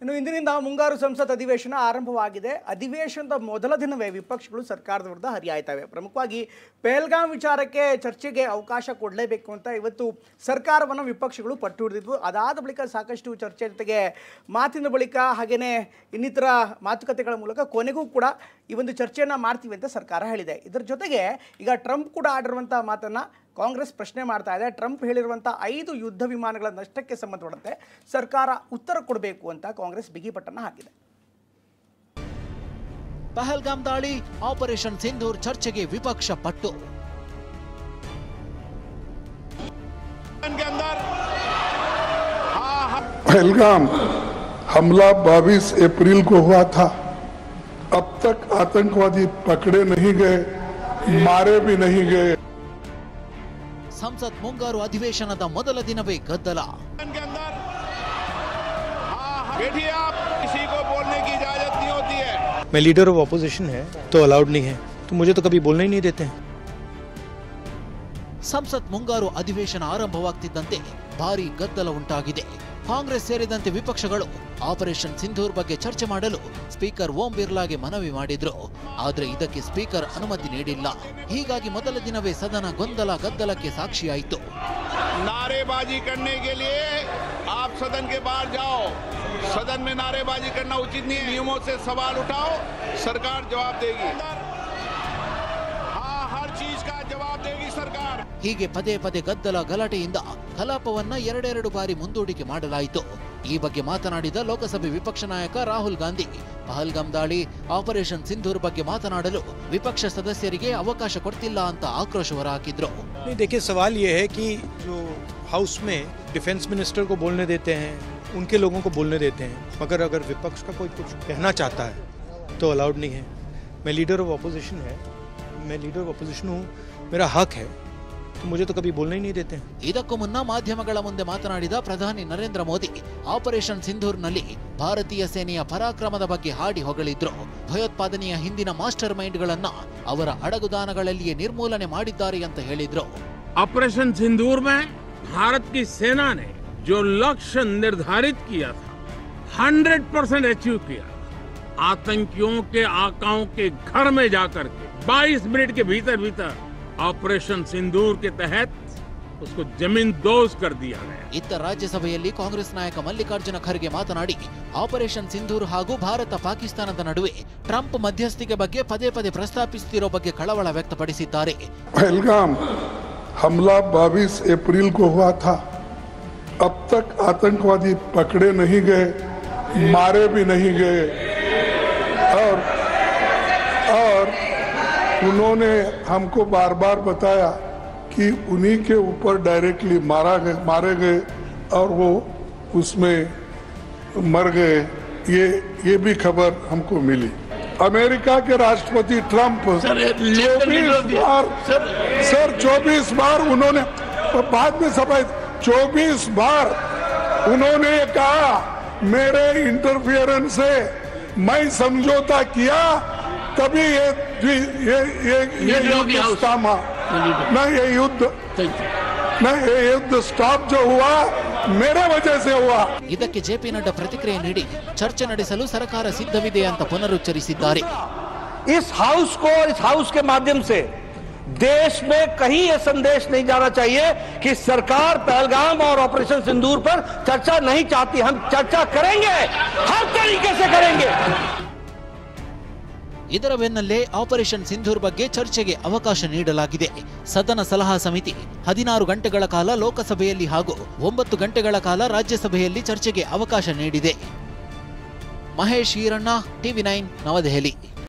ಇನ್ನು ಇಂದಿನಿಂದ ಮುಂಗಾರು ಸಂಸತ್ ಅಧಿವೇಶನ ಆರಂಭವಾಗಿದೆ. ಅಧಿವೇಶನದ ಮೊದಲ ದಿನವೇ ವಿಪಕ್ಷಗಳು ಸರ್ಕಾರದ ವಿರುದ್ಧ ಹರಿಯಾಯ್ತವೆ. ಪ್ರಮುಖವಾಗಿ ಪಹಲ್ಗಾಮ್ ವಿಚಾರಕ್ಕೆ ಚರ್ಚೆಗೆ ಅವಕಾಶ ಕೊಡಲೇಬೇಕು ಅಂತ ಇವತ್ತು ಸರ್ಕಾರವನ್ನು ವಿಪಕ್ಷಗಳು ಪಟ್ಟು ಹಿಡಿದಿದ್ವು. ಅದಾದ ಬಳಿಕ ಸಾಕಷ್ಟು ಚರ್ಚೆ ಜೊತೆಗೆ ಮಾತಿನ ಬಳಿಕ ಹಾಗೆಯೇ ಇನ್ನಿತರ ಮಾತುಕತೆಗಳ ಮೂಲಕ ಕೊನೆಗೂ ಕೂಡ ಈ ಒಂದು ಚರ್ಚೆಯನ್ನು ಮಾಡ್ತೀವಿ ಅಂತ ಸರ್ಕಾರ ಹೇಳಿದೆ. ಇದರ ಜೊತೆಗೆ ಈಗ ಟ್ರಂಪ್ ಕೂಡ ಆಡಿರುವಂಥ ಮಾತನ್ನು ಕಾಂಗ್ರೆಸ್ ಪ್ರಶ್ನೆ ಮಾಡ್ತಾ ಇದೆ. ಟ್ರಂಪ್ ಹೇಳಿರುವಂಥ 5 ಯುದ್ಧ ವಿಮಾನಗಳ ನಷ್ಟಕ್ಕೆ ಸಂಬಂಧಪಟ್ಟಂತೆ ಸರ್ಕಾರ ಉತ್ತರ ಕೊಡಬೇಕು ಅಂತ ಕಾಂಗ್ರೆಸ್ ಬಿಗಿಪಟ್ಟನ್ನು ಹಾಕಿದೆ. ಪಹಲ್ಗಾಮ್ ದಾಳಿ, ಆಪರೇಷನ್ ಸಿಂಧೂರ್ ಚರ್ಚೆಗೆ ವಿಪಕ್ಷ ಪಟ್ಟು. पहलगाम हमला 22 अप्रैल को हुआ था. अब तक आतंकवादी पकड़े नहीं गए, मारे भी नहीं गए. ಸಂಸತ್ ಮುಂಗಾರು ಅಧಿವೇಶನದ ಮೊದಲ ದಿನವೇ ಗದ್ದಲ. किसी को बोलने की इजाजत नहीं होती है. मैं लीडर ऑफ ऑपोजिशन है तो अलाउड नहीं है, तो मुझे तो कभी बोलने ही नहीं देते हैं. ಸಂಸತ್ ಮುಂಗಾರು ಅಧಿವೇಶನ ಆರಂಭವಾಗ್ತಿದ್ದಂತೆ ಭಾರೀ ಗದ್ದಲ ಉಂಟಾಗಿದೆ. ಕಾಂಗ್ರೆಸ್ ಸೇರಿದಂತೆ ವಿಪಕ್ಷಗಳು ಆಪರೇಷನ್ ಸಿಂಧೂರ್ ಬಗ್ಗೆ ಚರ್ಚೆ ಮಾಡಲು ಸ್ಪೀಕರ್ ಓಂ ಬಿರ್ಲಾಗೆ ಮನವಿ ಮಾಡಿದ್ರು. ಆದರೆ ಇದಕ್ಕೆ ಸ್ಪೀಕರ್ ಅನುಮತಿ ನೀಡಿಲ್ಲ. ಹೀಗಾಗಿ ಮೊದಲ ದಿನವೇ ಸದನ ಗೊಂದಲ ಗದ್ದಲಕ್ಕೆ ಸಾಕ್ಷಿಯಾಯಿತು. नारेबाजी करने के लिए आप सदन के बाहर जाओ. सदन में नारेबाजी करना उचित नहीं है. नियमों से सवाल उठाओ, सरकार जवाब देगी. हाँ, हर चीज का जवाब देगी सरकार. ಹೀಗೆ ಪದೇ ಪದೇ ಗದ್ದಲ ಗಲಾಟೆಯಿಂದ ಕಲಾಪವನ್ನ ಎರಡೆರಡು ಬಾರಿ ಮುಂದೂಡಿಕೆ ಮಾಡಲಾಯಿತು. ಈ ಬಗ್ಗೆ ಮಾತನಾಡಿದ ಲೋಕಸಭೆ ವಿಪಕ್ಷ ನಾಯಕ ರಾಹುಲ್ ಗಾಂಧಿ ಪಹಲ್ಗಾಮ್ ದಾಳಿ, ಆಪರೇಷನ್ ಸಿಂಧೂರ್ ಬಗ್ಗೆ ಮಾತನಾಡಲು ವಿಪಕ್ಷ ಸದಸ್ಯರಿಗೆ ಅವಕಾಶ ಕೊಡ್ತಿಲ್ಲ ಅಂತ ಆಕ್ರೋಶ ಹೊರಹಾಕಿದ್ರು. देखिए, सवाल ये है कि जो हाउस में डिफेंस मिनिस्टर को बोलने देते हैं, उनके लोगों को बोलने देते हैं, मगर अगर विपक्ष का कोई कुछ कहना चाहता है तो अलाउड नहीं है. मैं लीडर ऑफ ऑपोजिशन है, मैं लीडर ऑफ ऑपोजिशन हूँ, मेरा हक है, तो मुझे तो कभी बोलने ही नहीं देते हैं. ಇದಕ್ಕೂ ಮುನ್ನ ಮಾಧ್ಯಮಗಳ ಮುಂದೆ ಮಾತನಾಡಿದ ಪ್ರಧಾನಿ ನರೇಂದ್ರ ಮೋದಿ ಆಪರೇಷನ್ ಸಿಂಧೂರ್ನಲ್ಲಿ ಭಾರತೀಯ ಸೇನೆಯ ಪರಾಕ್ರಮದ ಬಗ್ಗೆ ಹಾಡಿ ಹೊಗಳಿದ್ರು. ಭಯೋತ್ಪಾದನೆಯ ಹಿಂದಿನ ಮಾಸ್ಟರ್ ಮೈಂಡ್ಗಳನ್ನ ಅವರ ಅಡಗುದಾನಗಳಲ್ಲಿಯೇ ನಿರ್ಮೂಲನೆ ಮಾಡಿದ್ದಾರೆ ಅಂತ ಹೇಳಿದ್ರು. ऑपरेशन सिंदूर में भारत की सेना ने जो लक्ष्य निर्धारित किया था 100% अचीव किया. आतंकियों के आकाओं के घर में जाकर के 22 मिनट के भीतर ऑपरेशन सिंदूर के तहत उसको जमीन दोज कर दिया गया. ಇತ್ತ ರಾಜ್ಯಸಭೆಯಲ್ಲಿ ಕಾಂಗ್ರೆಸ್ ನಾಯಕ ಮಲ್ಲಿಕಾರ್ಜುನ ಖರ್ಗೆ ಮಾತನಾಡಿ ಆಪರೇಷನ್ ಸಿಂಧೂರ್ ಹಾಗೂ ಭಾರತ ಪಾಕಿಸ್ತಾನದ ನಡುವೆ ಟ್ರಂಪ್ ಮಧ್ಯಸ್ಥಿಕೆ ಬಗ್ಗೆ ಪದೇ ಪದೇ ಪ್ರಸ್ತಾಪಿಸುತ್ತಿರೋ ಬಗ್ಗೆ ಕಳವಳ ವ್ಯಕ್ತಪಡಿಸಿದ್ದಾರೆ. पहलगाम हमला 22 अप्रैल को हुआ था. अब तक आतंकवादी पकड़े नहीं गए, मारे भी नहीं गए. और उन्होंने हमको बार बार बताया कि उन्हीं के ऊपर डायरेक्टली मारे गए और वो उसमें मर गए. ये भी खबर हमको मिली. अमेरिका के राष्ट्रपति ट्रंप 24 बार उन्होंने बाद में सफाई 24 बार उन्होंने कहा मेरे इंटरफियरेंस से मैं समझौता किया तभी ये युद्ध थमा. ये युद्ध स्टॉप जो हुआ मेरे वजह से हुआ. ಇದಕ್ಕೆ ಜೆಪಿ ನಡ್ಡಾ ಪ್ರತಿಕ್ರಿಯೆ ನೀಡಿ ಚರ್ಚೆ ನಡೆಸಲು ಸರ್ಕಾರ ಸಿದ್ಧವಿದೆ ಅಂತ ಪುನರುಚ್ಚರಿಸಿದ್ದಾರೆ. इस हाउस को, इस हाउस के माध्यम से देश में कहीं यह संदेश नहीं जाना चाहिए कि सरकार पहलगाम और ऑपरेशन सिंदूर पर चर्चा नहीं चाहती. हम चर्चा करेंगे, हर तरीके से करेंगे. ಇದರ ಬೆನ್ನಲ್ಲೇ ಆಪರೇಷನ್ ಸಿಂಧೂರ್ ಬಗ್ಗೆ ಚರ್ಚೆಗೆ ಅವಕಾಶ ನೀಡಲಾಗಿದೆ. ಸದನ ಸಲಹಾ ಸಮಿತಿ 16 ಗಂಟೆಗಳ ಕಾಲ ಲೋಕಸಭೆಯಲ್ಲಿ ಹಾಗೂ 9 ಗಂಟೆಗಳ ಕಾಲ ರಾಜ್ಯಸಭೆಯಲ್ಲಿ ಚರ್ಚೆಗೆ ಅವಕಾಶ ನೀಡಿದೆ. ಮಹೇಶ್ ಈರಣ್ಣ, ಟಿವಿ9 ನವದೆಹಲಿ.